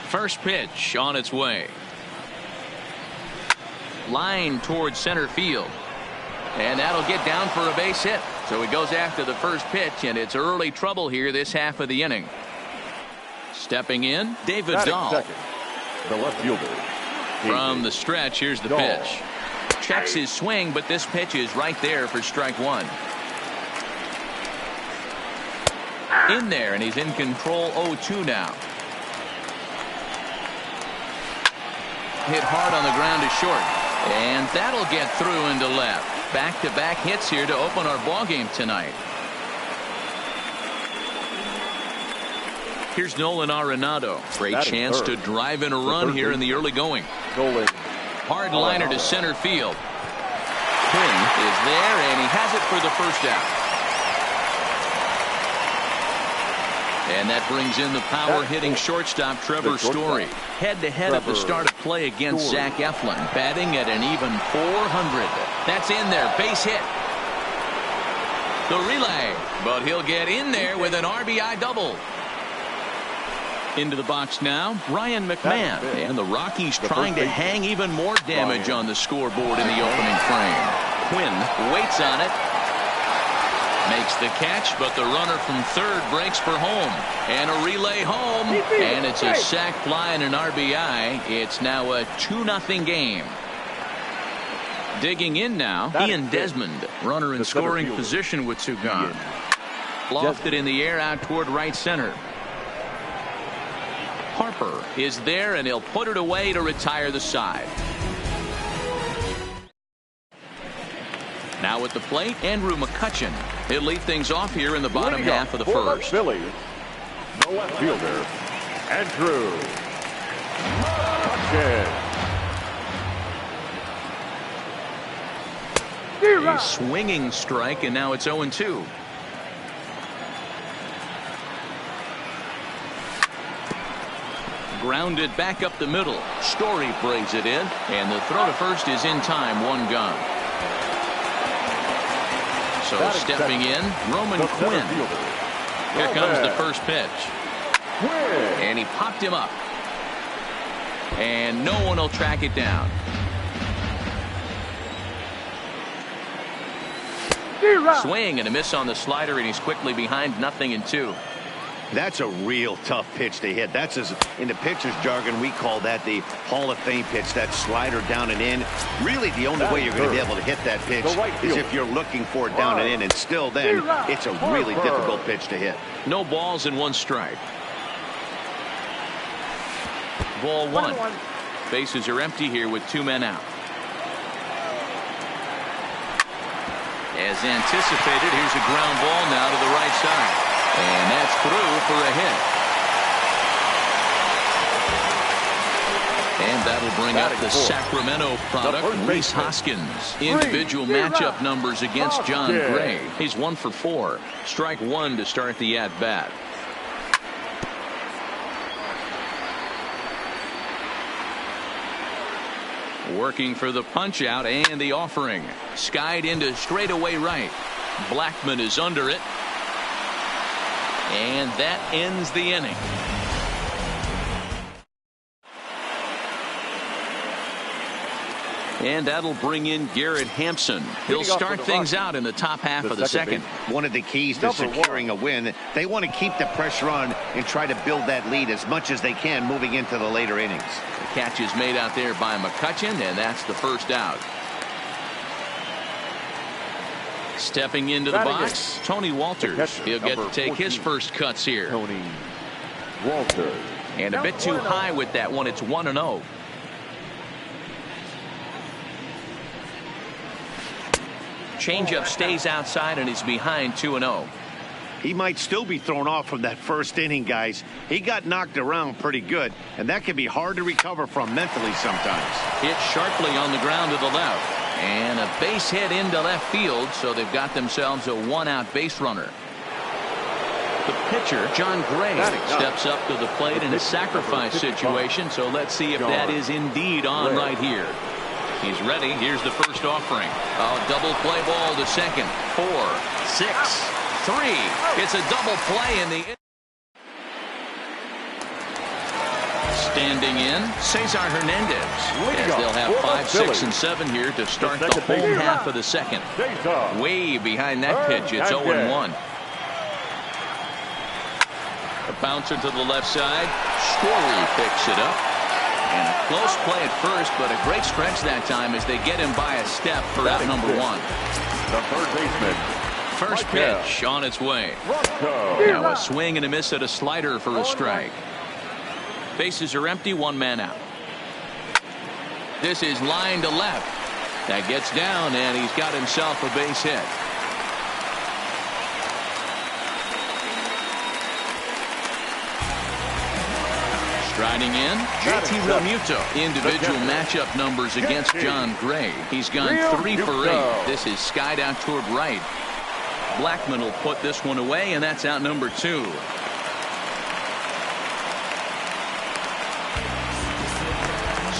First pitch on its way. Line towards center field. And that'll get down for a base hit. So he goes after the first pitch, and it's early trouble here this half of the inning. Stepping in, David Dahl. Second, the left fielder. From the stretch, here's the pitch. Checks his swing, but this pitch is right there for strike one. In there, and he's in control. 0-2 now. Hit hard on the ground to short, and that'll get through into left. Back-to-back hits here to open our ball game tonight. Here's Nolan Arenado. Great chance to drive in a run here in the early going. Hard liner to center field. Quinn is there, and he has it for the first out. And that brings in the power-hitting shortstop Trevor Story. Head-to-head at the start of play against Zach Eflin, batting at an even .400. That's in there, base hit. The relay, but he'll get in there with an RBI double. Into the box now, Ryan McMahon, and the Rockies trying to hang even more damage on the scoreboard in the opening frame. Quinn waits on it. Makes the catch, but the runner from third breaks for home. And a relay home. And it's a sac fly and an RBI. It's now a 2-0 game. Digging in now, Ian Desmond. Runner in scoring position with two gone. Lofted in the air out toward right center. Harper is there, and he'll put it away to retire the side. Now at the plate, Andrew McCutchen. He'll lead things off here in the bottom half of the first. Philly, the left fielder, Andrew McCutchen. A swinging strike, and now it's 0-2. Grounded back up the middle. Story brings it in, and the throw to first is in time. One gone. So stepping in, Roman Quinn. Here comes the first pitch. And he popped him up. And no one will track it down. Swing and a miss on the slider, and he's quickly behind 0-2. That's a real tough pitch to hit. That's, as in the pitcher's jargon, we call that the Hall of Fame pitch, that slider down and in. Really, the only way you're going to be able to hit that pitch is if you're looking for it down and in, and still then, it's a really difficult pitch to hit. No balls and one strike. Ball one. Bases are empty here with two men out. As anticipated, here's a ground ball now to the right side. And that's through for a hit. And that'll bring up the Sacramento product, Rhys Hoskins. Individual matchup numbers against John Gray. He's 1 for 4. Strike one to start the at-bat. Working for the punch out and the offering. Skied into straightaway right. Blackman is under it. And that ends the inning. And that'll bring in Garrett Hampson. He'll start things out in the top half of the second. One of the keys to securing a win, they want to keep the pressure on and try to build that lead as much as they can moving into the later innings. The catch is made out there by McCutchen, and that's the first out. Stepping into the box, Tony Walters. He'll get to take his first cuts here. Tony Walters. And a bit too high with that one. It's 1-0. Changeup stays outside, and he's behind 2-0. He might still be thrown off from that first inning, guys. He got knocked around pretty good, and that can be hard to recover from mentally sometimes. Hit sharply on the ground to the left. And a base hit into left field, so they've got themselves a one-out base runner. The pitcher, John Gray, steps up to the plate in a sacrifice situation, so let's see if that is indeed on right here. He's ready. Here's the first offering. A double play ball to second. 4, 6, 3. It's a double play in the Standing in, Cesar Hernandez, as they'll have 5, 6, and 7 here to start the home half of the second. Way behind that pitch, it's 0-1. A bouncer to the left side. Story picks it up. And a close play at first, but a great stretch that time as they get him by a step for out number 1. The third baseman. First pitch on its way. Now a swing and a miss at a slider for a strike. Bases are empty, 1 man out. This is line to left. That gets down, and he's got himself a base hit. Striding in, JT Realmuto. Individual matchup numbers against John Gray. He's gone 3 for 8. This is skied out toward right. Blackman will put this one away, and that's out number 2.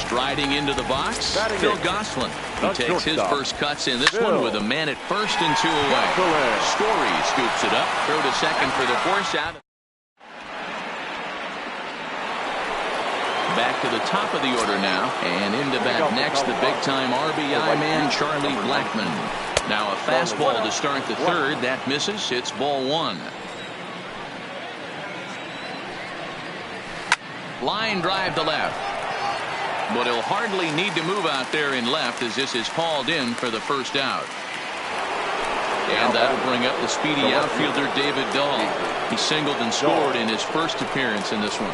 Striding into the box, Phil Gosselin. He takes his first cuts in this one with a man at first and 2 away. Story scoops it up, throw to second for the force out. Back to the top of the order now, and into bat next, the big-time RBI man, Charlie Blackman. Now a fastball to start the third. That misses. It's ball 1. Line drive to left. But he'll hardly need to move out there in left as this is hauled in for the first out. And that'll bring up the speedy outfielder David Dahl. He singled and scored in his first appearance in this one.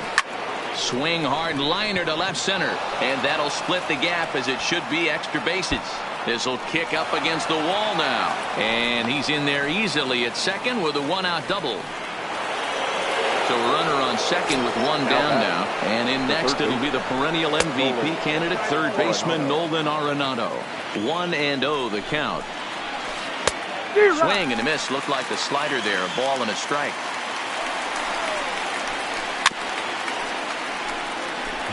Swing hard liner to left center, and that'll split the gap as it should be extra bases. This will kick up against the wall now, and he's in there easily at second with a 1-out double. So a runner on second with 1 down now, and in next it'll be the perennial MVP candidate third baseman Nolan Arenado. 1-0 the count. Swing and a miss. Looked like the slider there, a ball and a strike.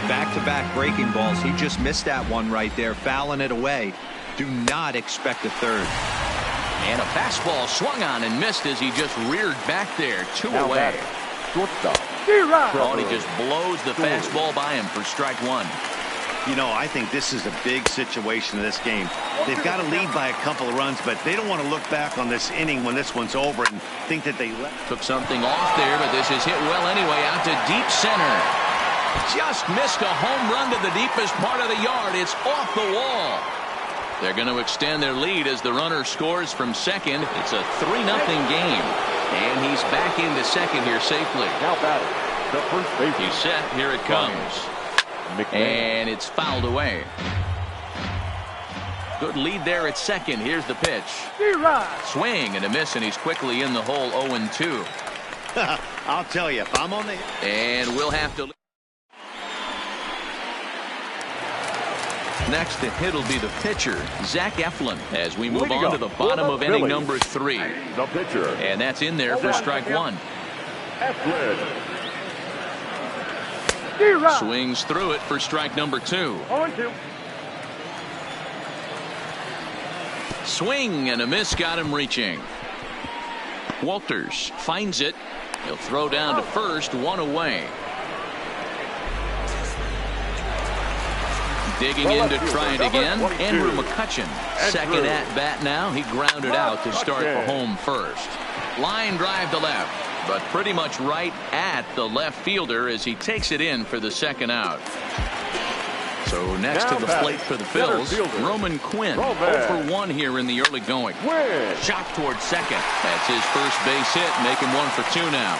Back-to-back breaking balls. He just missed that one right there, fouling it away. Do not expect a third. And a fastball swung on and missed as he just reared back there. 2 away. Oh, and he just blows the fastball by him for strike 1. You know, I think this is a big situation in this game. They've got to lead by a couple of runs, but they don't want to look back on this inning when this one's over and think that they took something off there, but this is hit well anyway out to deep center. Just missed a home run to the deepest part of the yard. It's off the wall. They're going to extend their lead as the runner scores from second. It's a 3-0 game. And he's back into second here safely. Now batting, the first baseman. He's set. Here it comes. And it's fouled away. Good lead there at second. Here's the pitch. Swing and a miss, and he's quickly in the hole 0-2. I'll tell you, if I'm on the... And we'll have to... Next to hit will be the pitcher, Zach Eflin, as we move on to the bottom of inning number 3. The pitcher. And that's in there for strike 1. Eflin. Swings through it for strike number 2. 0-2. Swing and a miss got him reaching. Walters finds it. He'll throw down to first, 1 away. Digging in to try it again, Andrew McCutchen. Second at bat now. He grounded out to start for home first. Line drive to left, but pretty much right at the left fielder as he takes it in for the second out. So next to the plate for the Phils, Roman Quinn. 0 for 1 here in the early going. Shot towards second. That's his first base hit, making 1 for 2 now.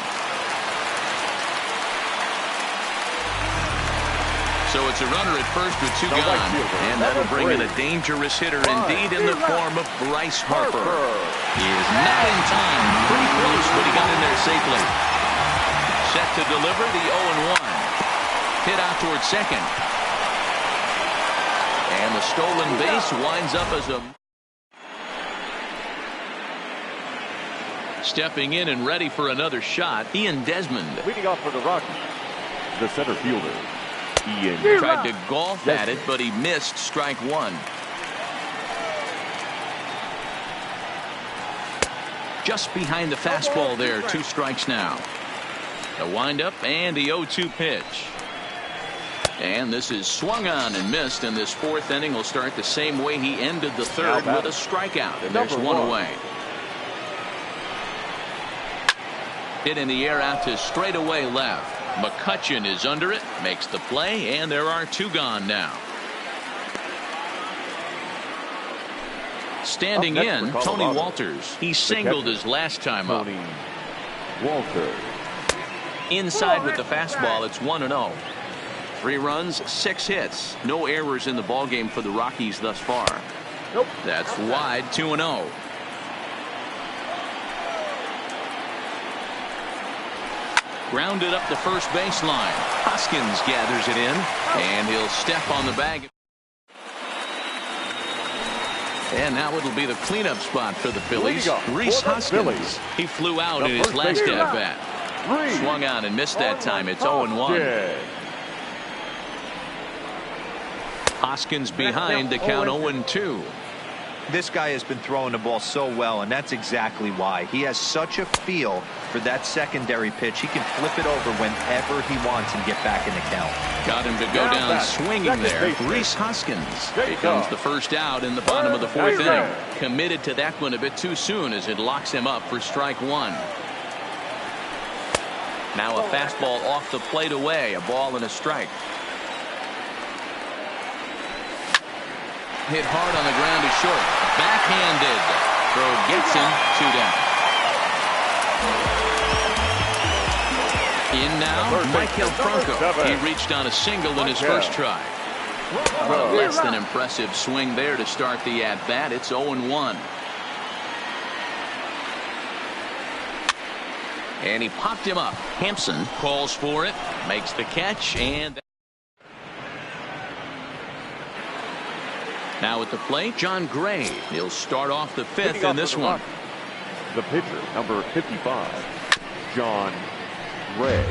So it's a runner at first with 2 gone, and that'll bring in a dangerous hitter indeed in the form of Bryce Harper. He is not in time. Pretty close, but he got in there safely. Set to deliver the 0-1. Hit out towards second. And the stolen base winds up as a... Stepping in and ready for another shot, Ian Desmond. Leading off for the Rockies, the center fielder. Ian tried to golf at it, but he missed strike 1. Just behind the fastball there. 2 strikes now. The windup and the 0-2 pitch. And this is swung on and missed, and this fourth inning will start the same way he ended the third with a strikeout, and there's one away. Hit in the air out to straightaway left. McCutchen is under it, makes the play, and there are two gone now. Standing in, Tony Walters. He singled his last time up. Walters. Inside with the fastball, it's 1-0. 3 runs, 6 hits. No errors in the ballgame for the Rockies thus far. Nope. That's wide, 2-0. Grounded up the first baseline. Hoskins gathers it in, and he'll step on the bag. And now it'll be the cleanup spot for the Phillies. Rhys Hoskins. He flew out in his last at-bat. Swung on and missed that time. It's 0-1. Hoskins behind to count 0-2. This guy has been throwing the ball so well, and that's exactly why. He has such a feel for that secondary pitch. He can flip it over whenever he wants and get back in the count. Got him to go down swinging there. Rhys Hoskins. Here comes the first out in the bottom of the fourth inning. Committed to that one a bit too soon as it locks him up for strike one. Now a fastball off the plate away. A ball and a strike. Hit hard on the ground to short. Backhanded. Throw gets him. 2 down. In now, Michael Franco. He reached on a single in his first try. A less than impressive swing there to start the at-bat. It's 0-1. And he popped him up. Hampson calls for it. Makes the catch. And now at the plate, John Gray. He'll start off the fifth in this one. The pitcher, number 55, John Gray.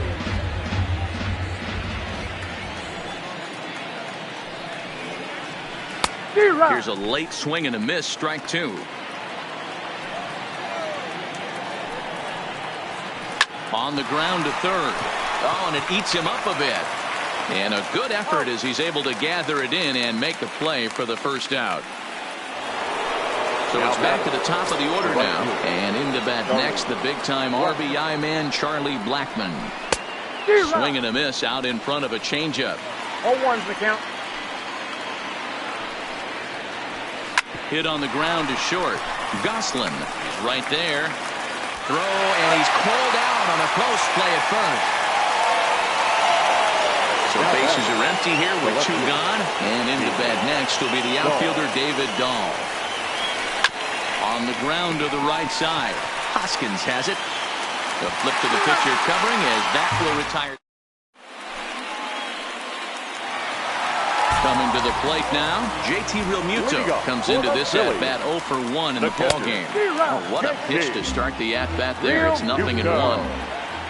Here's a late swing and a miss, strike 2. On the ground to third. Oh, and it eats him up a bit. And a good effort as he's able to gather it in and make the play for the first out. So it's back to the top of the order now. And into bat next, the big-time RBI man, Charlie Blackmon. Swing and a miss out in front of a changeup. 0-1's the count. Hit on the ground to short. Goslin is right there. Throw, and he's called out on a close play at first. So bases are empty here with 2 gone. And into bat next will be the outfielder David Dahl. On the ground to the right side. Hoskins has it. The flip to the pitcher covering as that will retire. Coming to the plate now, JT Realmuto comes into this at-bat 0 for 1 in the ballgame. Oh, what a pitch to start the at-bat there. It's 0-1.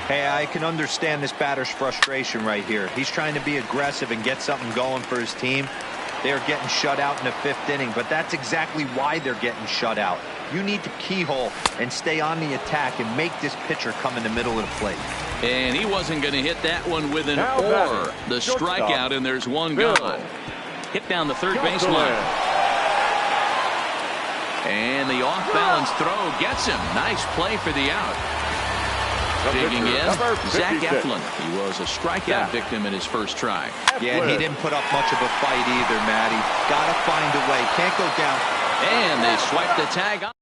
Hey, I can understand this batter's frustration right here. He's trying to be aggressive and get something going for his team. They're getting shut out in the 5th inning, but that's exactly why they're getting shut out. You need to keyhole and stay on the attack and make this pitcher come in the middle of the plate. And he wasn't going to hit that one with an or. The strikeout, and there's 1 gone. Hit down the third baseline. And the off-balance throw gets him. Nice play for the out. Digging in, Zach Eflin. He was a strikeout victim in his first try. Yeah, he didn't put up much of a fight either, Matty. Gotta find a way. Can't go down. And they swipe the tag on.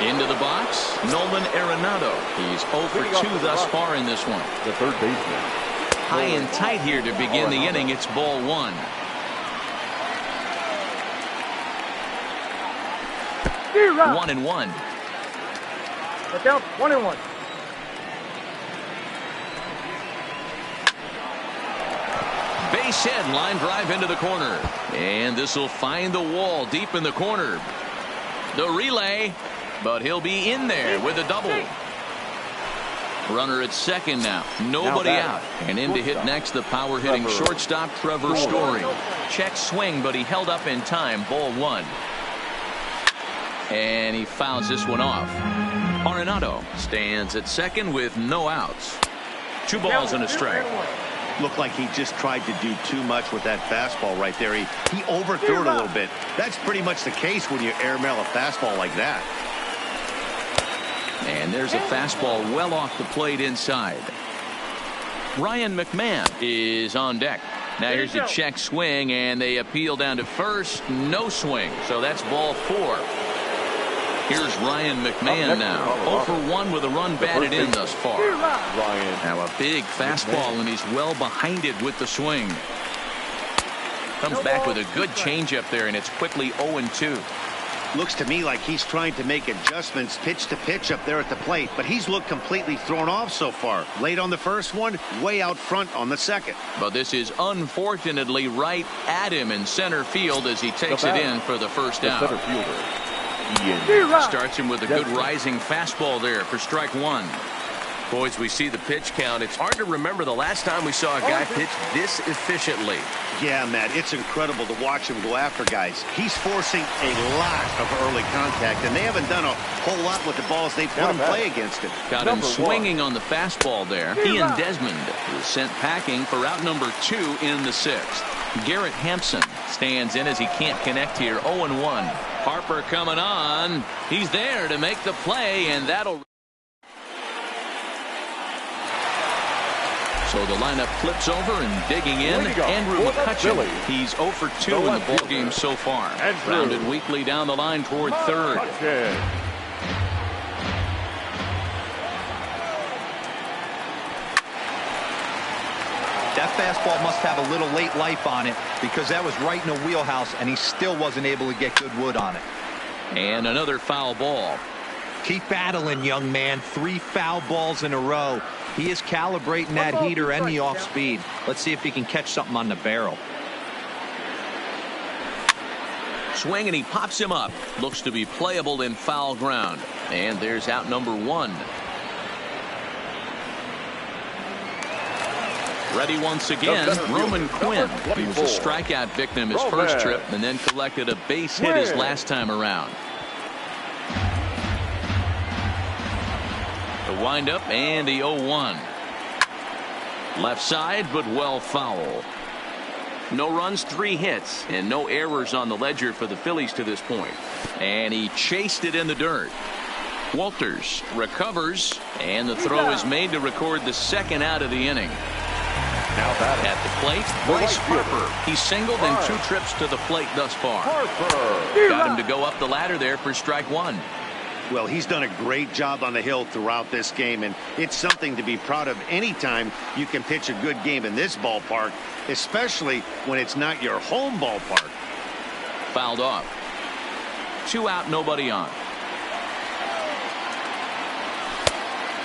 Into the box, Nolan Arenado. He's 0 for 2 thus far in this one. The third baseman. High and tight here to begin the inning. It's ball 1. 1-1. Look out, 1-1. Base hit, line drive into the corner. And this will find the wall deep in the corner. The relay, but he'll be in there with a double. Runner at second now. Nobody out. And in to hit next, the power-hitting shortstop, Trevor Story. Check swing, but he held up in time. Ball 1. And he fouls this one off. Arenado stands at second with no outs. 2 balls and a strike. Looked like he just tried to do too much with that fastball right there. He overthrew it a little bit. That's pretty much the case when you airmail a fastball like that. And there's a fastball well off the plate inside. Ryan McMahon is on deck. Now here's a check swing, and they appeal down to first. No swing, so that's ball 4. Here's Ryan McMahon now. 0 for 1 with a run batted in thus far. Now a big fastball, and he's well behind it with the swing. Comes back with a good changeup there, and it's quickly 0-2. Looks to me like he's trying to make adjustments pitch to pitch up there at the plate, but he's looked completely thrown off so far. Late on the first one, way out front on the second. But this is unfortunately right at him in center field as he takes it in for the first out. Center fielder. Starts him with a good rising fastball there for strike 1. Boys, we see the pitch count. It's hard to remember the last time we saw a guy pitch this efficiently. Yeah, Matt, it's incredible to watch him go after guys. He's forcing a lot of early contact, and they haven't done a whole lot with the balls they put in play against him. Got him swinging on the fastball there. He and Desmond was sent packing for out number 2 in the 6th. Garrett Hampson stands in as he can't connect here. 0-1. Harper coming on. He's there to make the play, and that'll... So the lineup flips over and digging in. Andrew McCutcheon. He's 0 for 2 in the ballgame so far. Grounded weakly down the line toward third. That fastball must have a little late life on it because that was right in the wheelhouse, and he still wasn't able to get good wood on it. And another foul ball. Keep battling, young man. 3 foul balls in a row. He is calibrating that heater and the off speed. Let's see if he can catch something on the barrel. Swing, and he pops him up. Looks to be playable in foul ground. And there's out number 1. Ready once again, Roman Quinn. He was a strikeout victim his first trip and then collected a base hit his last time around. The windup and the 0-1. Left side, but well foul. No runs, 3 hits, and no errors on the ledger for the Phillies to this point. And he chased it in the dirt. Walters recovers, and the throw is made to record the second out of the inning. Now batting at the plate, Bryce Harper. He's singled in 2 trips to the plate thus far. Got him to go up the ladder there for strike 1. Well, he's done a great job on the hill throughout this game, and it's something to be proud of anytime you can pitch a good game in this ballpark, especially when it's not your home ballpark. Fouled off. 2 out, nobody on.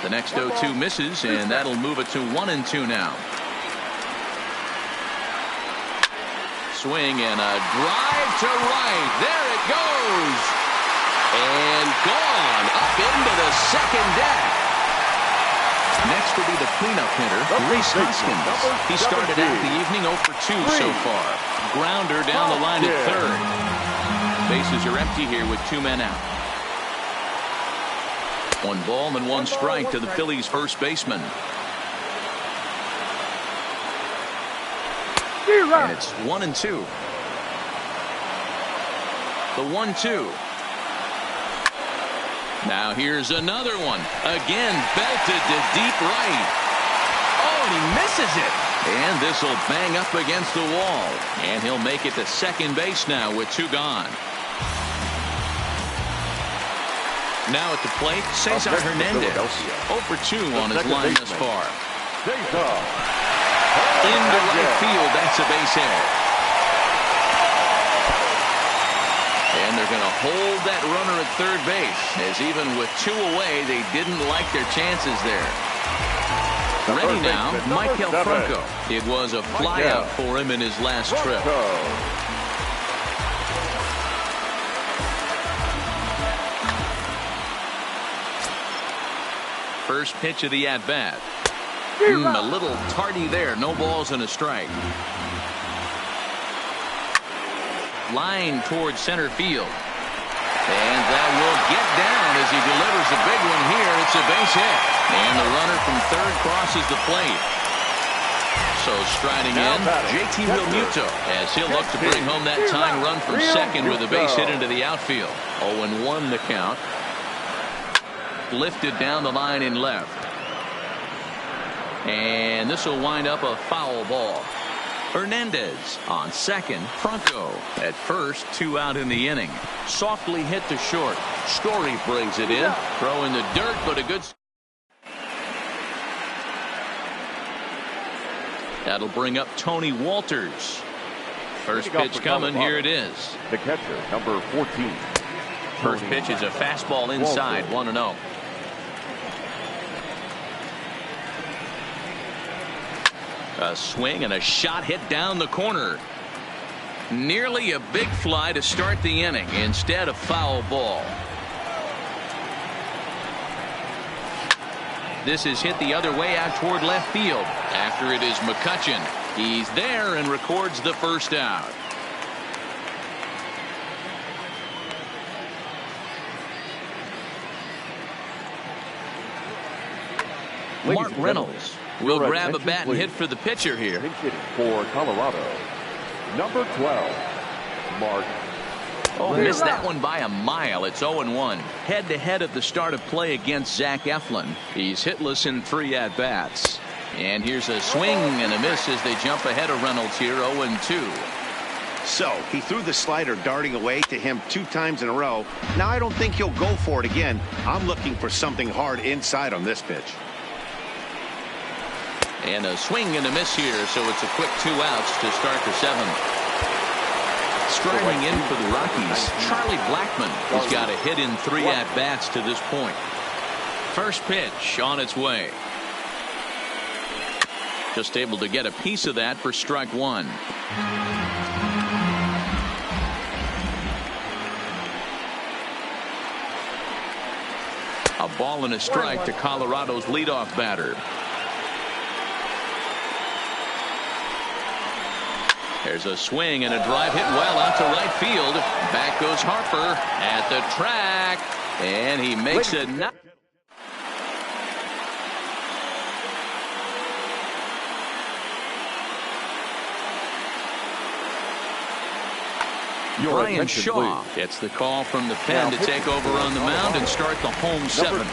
The next 0-2 misses, and that'll move it to 1-2 now. Swing and a drive to right. There it goes. And gone up into the second deck. Next will be the cleanup hitter, Reese Hoskins. He started out the evening 0 for 2 so far. Grounder down the line at third. Bases are empty here with 2 men out. 1 ball and 1 strike to the Phillies' first baseman. And it's 1-2. The 1-2. Now here's another one. Again, belted to deep right. Oh, and he misses it. And this will bang up against the wall. And he'll make it to second base now with 2 gone. Now at the plate, Cesar Hernandez. 0 for 2 on his line thus far. Into right field, that's a base hit. And they're going to hold that runner at third base, as even with 2 away, they didn't like their chances there. Ready now, Michael Franco. It was a flyout for him in his last trip. First pitch of the at-bat. A little tardy there. No balls and a strike. Line towards center field. And that will get down as he delivers a big one here. It's a base hit. And the runner from third crosses the plate. So striding in, JT Realmuto, as he'll look to bring home that tying run from second with a base hit into the outfield. 0-1 the count. Lifted down the line in left. And this will wind up a foul ball. Hernandez on second. Franco at first. 2 out in the inning. Softly hit to short. Story brings it in. Throw in the dirt, but a good. That'll bring up Tony Walters. First pitch coming. Here it is. The catcher, number 14. First pitch is a fastball inside. 1-0. A swing and a shot hit down the corner. Nearly a big fly to start the inning. Instead, a foul ball. This is hit the other way out toward left field. After it is McCutchen. He's there and records the first out. Mark Reynolds will grab a bat and hit for the pitcher here. For Colorado, number 12, Mark. Oh, missed that one by a mile. It's 0-1. Head-to-head at the start of play against Zach Eflin. He's hitless in 3 at-bats. And here's a swing and a miss as they jump ahead of Reynolds here, 0-2. So he threw the slider darting away to him 2 times in a row. Now I don't think he'll go for it again. I'm looking for something hard inside on this pitch. And a swing and a miss here, so it's a quick 2 outs to start the 7th. Striding in for the Rockies, Charlie Blackmon has got a hit in 3 at-bats to this point. First pitch on its way. Just able to get a piece of that for strike 1. A ball and a strike to Colorado's leadoff batter. There's a swing and a drive hit well out to right field. Back goes Harper at the track, and he makes it. Brian Shaw gets the call from the pen to take over on the mound and start the home 7th.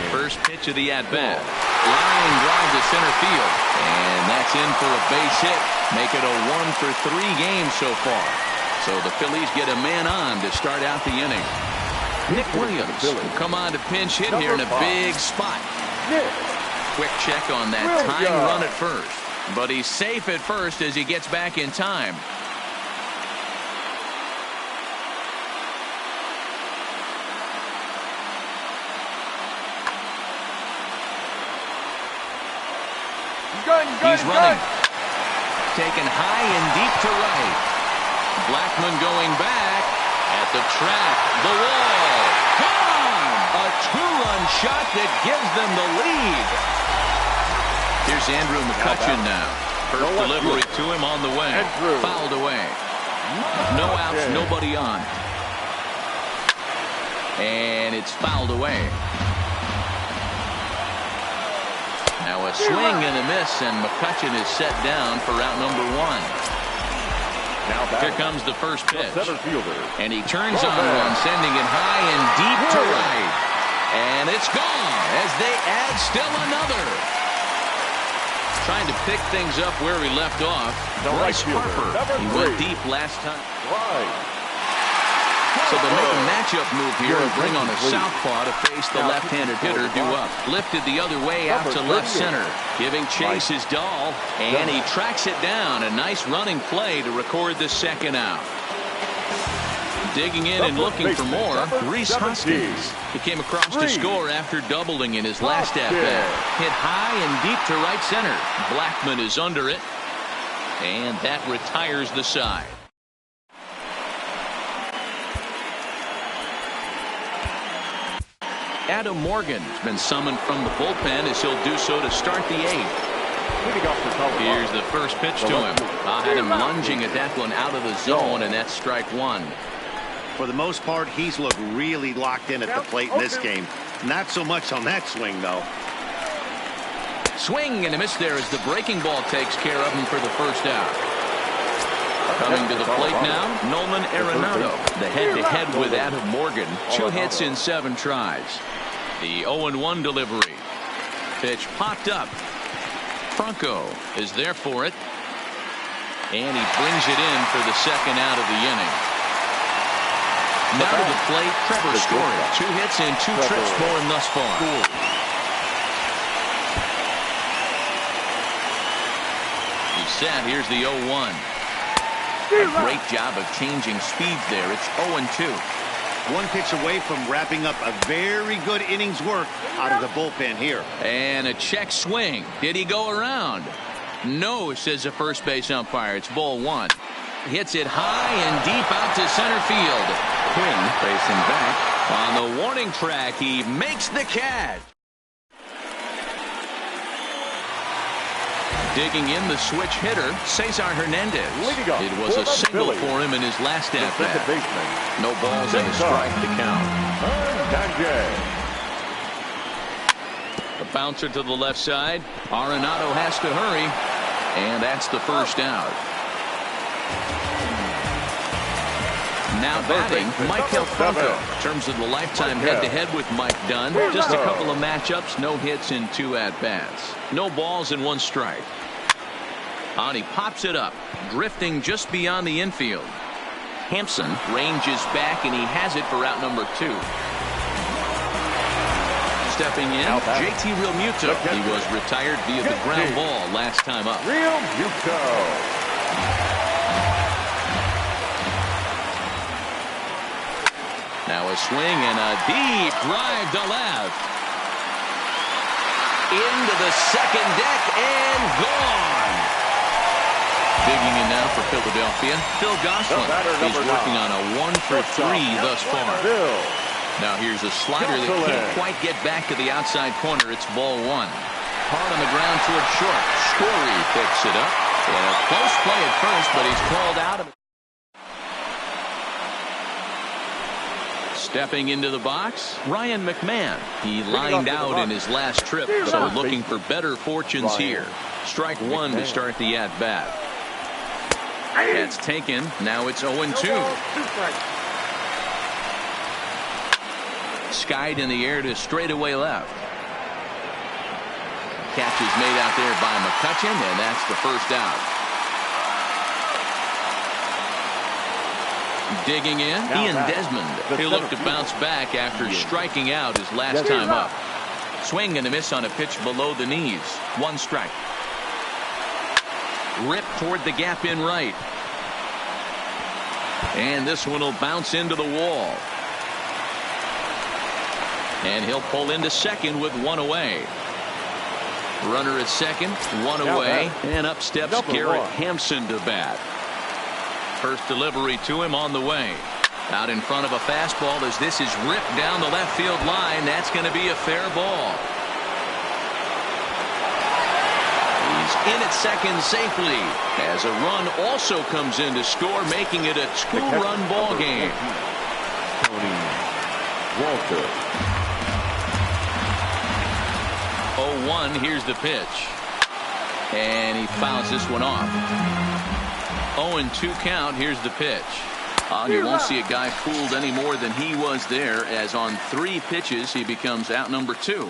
First pitch of the at-bat. Line drive to center field. And that's in for a base hit. Make it a 1-for-3 game so far. So the Phillies get a man on to start out the inning. Nick Williams will come on to pinch hit here in a big spot. Quick check on that tying run at first. But he's safe at first as he gets back in time. He's running. Taken high and deep to right. Blackmon going back at the track. The wall. Gone! A 2-run shot that gives them the lead. Here's Andrew McCutchen now. First delivery to him on the way. Fouled away. No outs, nobody on. And it's fouled away. Now a swing and a miss, and McCutchen is set down for route number 1. Here comes the first pitch. And he turns on one, sending it high and deep to right. And it's gone as they add still another. Trying to pick things up where he left off. Bryce Harper. He went deep last time. So they'll make a matchup move here and bring on a southpaw to face the left-handed hitter due up. Lifted the other way out to left center. Giving chase is Dahl, and he tracks it down. A nice running play to record the second out. Digging in and looking for more, Rhys Hoskins. He came across to score after doubling in his last at-bat. Hit high and deep to right center. Blackmon is under it, and that retires the side. Adam Morgan has been summoned from the bullpen as he'll do so to start the 8th. Here's the first pitch to him. I had him lunging at that one out of the zone, and that's strike 1. For the most part, he's looked really locked in at the plate in this game. Not so much on that swing, though. Swing and a miss there as the breaking ball takes care of him for the first out. Coming to the plate now, Nolan Arenado. The head-to-head with Adam Morgan. 2 hits in 7 tries. The 0-1 delivery. Pitch popped up. Franco is there for it. And he brings it in for the second out of the inning. Now to the plate, Trevor Story. 2 hits and 2 trips for him thus far. He's set. Here's the 0-1. A great job of changing speeds there. It's 0-2. 1 pitch away from wrapping up a very good innings work out of the bullpen here. And a check swing. Did he go around? No, says the first base umpire. It's ball 1. Hits it high and deep out to center field. Quinn facing back. On the warning track, he makes the catch. Digging in the switch hitter, Cesar Hernandez. It was a single for him in his last at-bat. No balls and a strike to count. The bouncer to the left side. Arenado has to hurry. And that's the first out. Now batting, Michael Franco. In terms of the lifetime head-to-head with Mike Dunn, just a couple of matchups, no hits in 2 at-bats. No balls and 1 strike. And he pops it up, drifting just beyond the infield. Hampson ranges back, and he has it for out number 2. Stepping in, JT Realmuto. He was retired via the ground ball last time up. Now a swing and a deep drive to left. Into the second deck and gone. Digging in now for Philadelphia, Phil Gosselin. He's working on a 1 for 3 thus far. Now here's a slider that can't quite get back to the outside corner. It's ball 1. Hard on the ground towards short. Story picks it up. And a close play at first, but he's called out of it. Stepping into the box, Ryan McMahon. He lined out in his last trip, so looking for better fortunes here. Strike 1 to start the at-bat. That's taken. Now it's 0-2. Skied in the air to straightaway left. Catch is made out there by McCutchen, and that's the first out. Digging in, Ian Desmond. He'll look to bounce back after striking out his last time up. Swing and a miss on a pitch below the knees. 1 strike. Rip toward the gap in right. And this one will bounce into the wall. And he'll pull into second with 1 away. Runner at second, 1 away. And up steps Garrett Hampson to bat. First delivery to him on the way. Out in front of a fastball as this is ripped down the left field line. That's going to be a fair ball. He's in at second safely as a run also comes in to score, making it a 2-run ball game. Tony Walter. 0-1. Here's the pitch. And he fouls this one off. 0-2 count. Here's the pitch. You won't see a guy fooled any more than he was there, as on 3 pitches he becomes out number 2.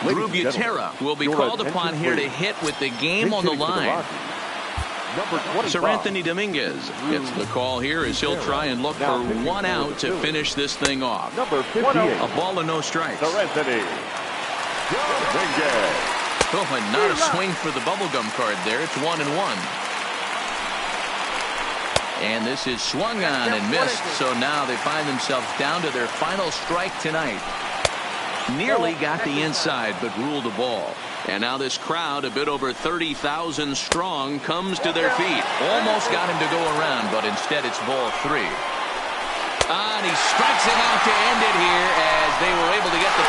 Drew Butera will be called upon here to hit with the game on the line. Sir Anthony Dominguez gets the call here as he'll try and look for 1 out to finish this thing off. Number 58. A ball and no strikes. Sir Anthony Dominguez. Oh, and not a swing for the bubblegum card there. It's 1-1. And this is swung on and missed. So now they find themselves down to their final strike tonight. Nearly got the inside, but ruled a ball. And now this crowd, a bit over 30,000 strong, comes to their feet. Almost got him to go around, but instead it's ball 3. And he strikes him out to end it here as they were able to get the